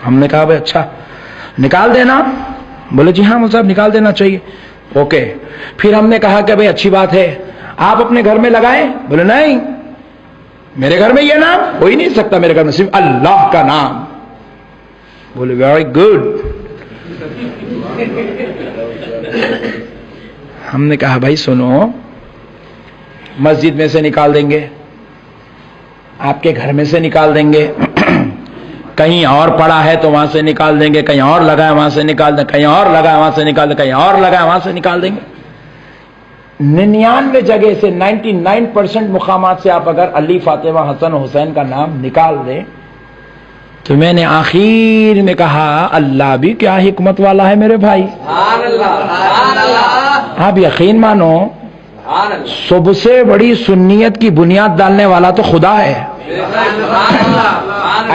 ہم نے کہا بھائی اچھا نکال دینا. بولے جی ہاں مول صاحب نکال دینا چاہیے. اوکے. پھر ہم نے کہا کہ بھائی اچھی بات ہے آپ اپنے گھر میں لگائیں. بولے نہیں میرے گھر میں یہ نام ہو ہی نہیں سکتا, میرے گھر میں صرف اللہ کا نام. بولے ویری گڈ. ہم نے کہا بھائی سنو, مسجد میں سے نکال دیں گے, آپ کے گھر میں سے نکال دیں گے, کہیں اور پڑا ہے تو وہاں سے نکال دیں گے, کہیں اور لگا ہے وہاں سے نکال دیں, کہیں اور لگا ہے وہاں سے نکال دیں, کہیں اور لگا ہے وہاں سے نکال دیں گے. 99 جگہ سے 99% مقامات سے آپ اگر علی فاطمہ حسن حسین کا نام نکال دیں تو میں نے آخر میں کہا اللہ بھی کیا حکمت والا ہے میرے بھائی. آپ یقین مانو سب سے بڑی سنیت کی بنیاد ڈالنے والا تو خدا ہے.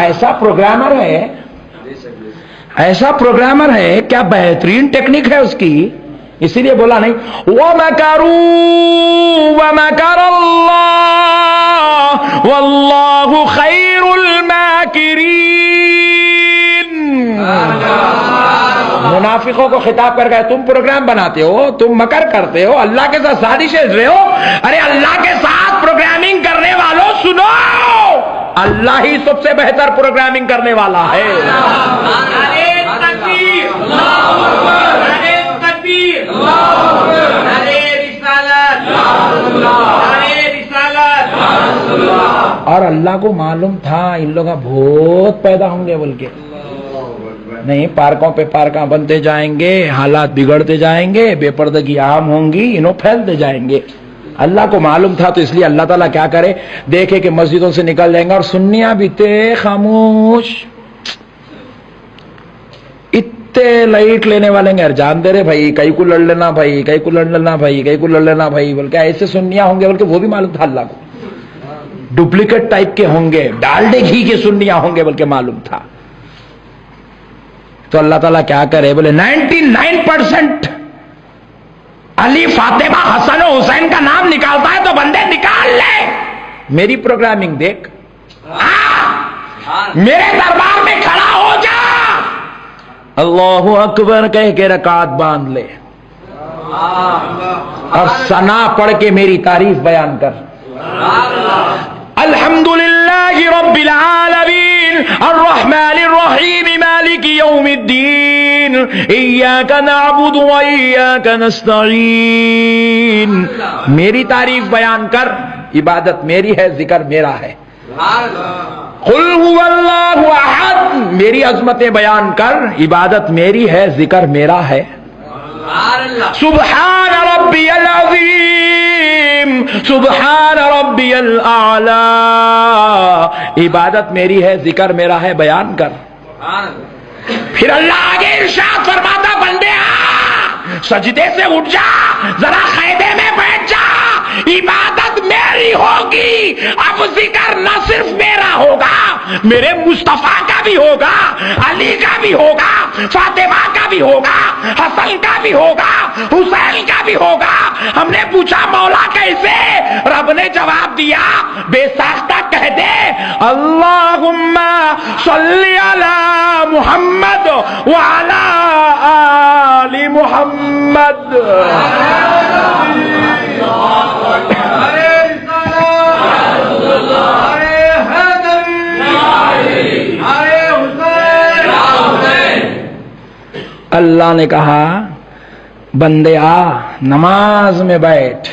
ایسا پروگرامر ہے, ایسا پروگرامر ہے, کیا بہترین ٹیکنیک ہے اس کی. اسی لیے بولا نہیں وَمَكَرُوا وَمَكَرَ اللَّهُ وَاللَّهُ خَيْرُ الْمَاكِرِينَ. منافقوں کو خطاب کر گئے تم پروگرام بناتے ہو, تم مکر کرتے ہو, اللہ کے ساتھ سازشیں رہے ہو. ارے اللہ کے ساتھ پروگرامنگ کرنے والوں سنو, اللہ ہی سب سے بہتر پروگرامنگ کرنے والا ہے. اور اللہ کو معلوم تھا ان لوگ بہت پیدا ہوں گے بول کے. نہیں, پارکوں پہ پارکاں بنتے جائیں گے, حالات بگڑتے جائیں گے, بے پردگی عام ہوں گی, انہوں پھیلتے جائیں گے. اللہ کو معلوم تھا, تو اس لیے اللہ تعالیٰ کیا کرے, دیکھے کہ مسجدوں سے نکل جائیں گے اور سنیاں بھی تے خاموش, اتنے لائٹ لینے والے گے, جان دے رہے بھائی کئی کو لڑ لینا بھائی, کئی کو لڑ لینا بھائی, کئی کو لڑ لینا بھائی بول کے ایسے سنیاں ہوں گے بول کے وہ بھی معلوم تھا اللہ کو. ڈپلیکیٹ ٹائپ کے ہوں گے, ڈالڈے گھی کے سنیاں ہوں گے بول کے معلوم تھا. تو اللہ تعالیٰ کیا کرے, بولے 99% علی فاطمہ حسن و حسین کا نام نکالتا ہے تو بندے نکال لے. میری پروگرامنگ دیکھ, میرے دربار میں کھڑا ہو جا, اللہ اکبر کہہ کے رکعت باندھ لے اور ثنا پڑھ کے میری تعریف بیان کر. الحمدللہ رب العالمین الرحمن الرحیم مالک یوم الدین ایاک نعبد و ایاک نستعین. میری تعریف بیان کر, عبادت میری ہے, ذکر میرا ہے. قل هو اللہ احد, میری عظمتیں بیان کر, عبادت میری ہے, ذکر میرا ہے. سبحان ربی العظیم سبحان ربی الاعلی, عبادت میری ہے, ذکر میرا ہے, بیان کر. پھر اللہ آگے ارشاد فرماتا بندے سجدے سے اٹھ جا, ذرا خیمے میں بیٹھ جا, عبادت میری ہوگی. اب ذکر نہ صرف میرا ہوگا, میرے مصطفیٰ کا بھی ہوگا, علی کا بھی ہوگا, فاطمہ کا بھی ہوگا, حسن کا بھی ہوگا, حسین کا بھی ہوگا. ہم نے پوچھا مولا کیسے, رب نے جواب دیا بے ساختہ کہہ دے اللہم صلی علی محمد وعلی آل محمد. اللہ نے کہا بندے آ نماز میں بیٹھ,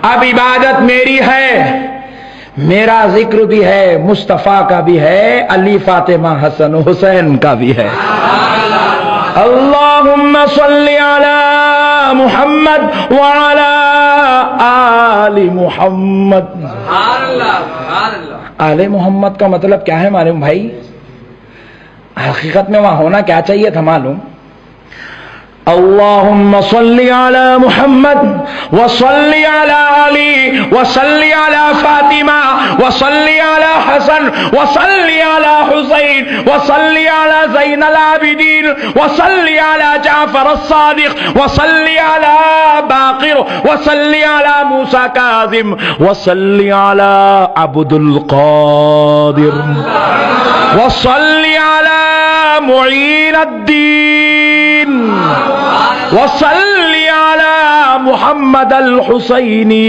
اب عبادت میری ہے, میرا ذکر بھی ہے, مصطفیٰ کا بھی ہے, علی فاطمہ حسن حسین کا بھی ہے. اللہم صلی علی محمد وعلی آل محمد. آل محمد کا مطلب کیا ہے معلوم بھائی؟ حقیقت میں وہاں ہونا کیا چاہیے تھا معلوم؟ اللہم صلی علی محمد وصلی علی علی وصلی علی فاطمہ وصلی علی حسن وصلی علی حسین وصلی علی زین العابدین وصلی علی جعفر الصادق وصلی علی باقر وصلی علی موسیٰ کاظم وصلی علی عبد القادر وصلی علی معین الدین وصلی علی محمد الحسینی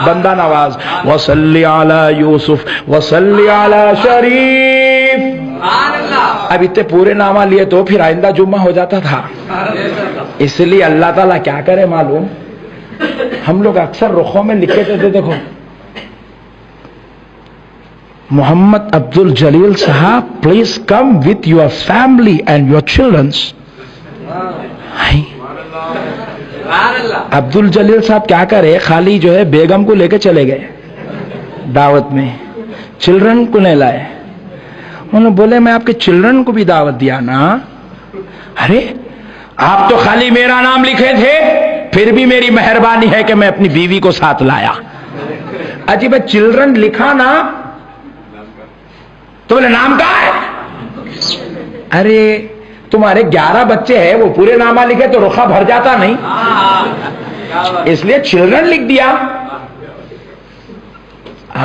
بندہ نواز وصلی علی یوسف وصلی علی شریف. اب اتنے پورے نامہ لیے تو پھر آئندہ جمعہ ہو جاتا تھا. اس لیے اللہ تعالیٰ کیا کرے معلوم, ہم لوگ اکثر رخوں میں لکھے تھے دیکھو محمد Abdul Jalil Sahab please come with your family and your childrens. Abdul Jalil صاحب کیا کرے, خالی جو ہے بیگم کو لے کے چلے گئے دعوت میں, چلڈرن کو نہیں لائے. انہوں نے بولے میں آپ کے چلڈرن کو بھی دعوت دیا نا. ارے آپ تو خالی میرا نام لکھے تھے, پھر بھی میری مہربانی ہے کہ میں اپنی بیوی کو ساتھ لایا. عجیب چلڈرن لکھا نا تو بولے نام کہاں ہے. ارے تمہارے 11 بچے ہیں, وہ پورے نامہ لکھے تو رخا بھر جاتا نہیں, اس لیے چلڈرن لکھ دیا.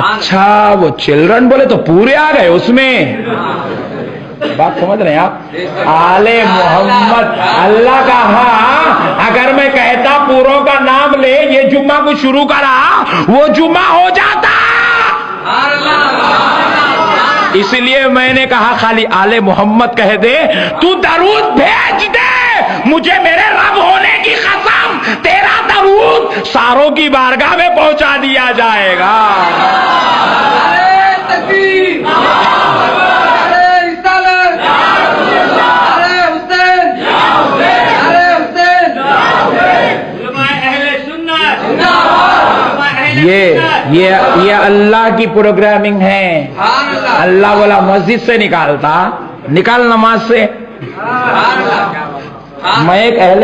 اچھا وہ چلڈرن بولے تو پورے آ گئے اس میں. بات سمجھ رہے ہیں آپ؟ آل محمد اللہ کا. ہاں اگر میں کہتا پوروں کا نام لے, یہ جمعہ کو شروع کرا, وہ جمعہ ہو جاتا. اس لیے میں نے کہا خالی آل محمد کہہ دے, تو درود بھیج دے, مجھے میرے رب ہونے کی قسم تیرا درود ساروں کی بارگاہ میں پہنچا دیا جائے گا. یہ اللہ کی پروگرامنگ ہے. اللہ والا مسجد سے نکالتا, نکال نماز سے. میں ایک اہل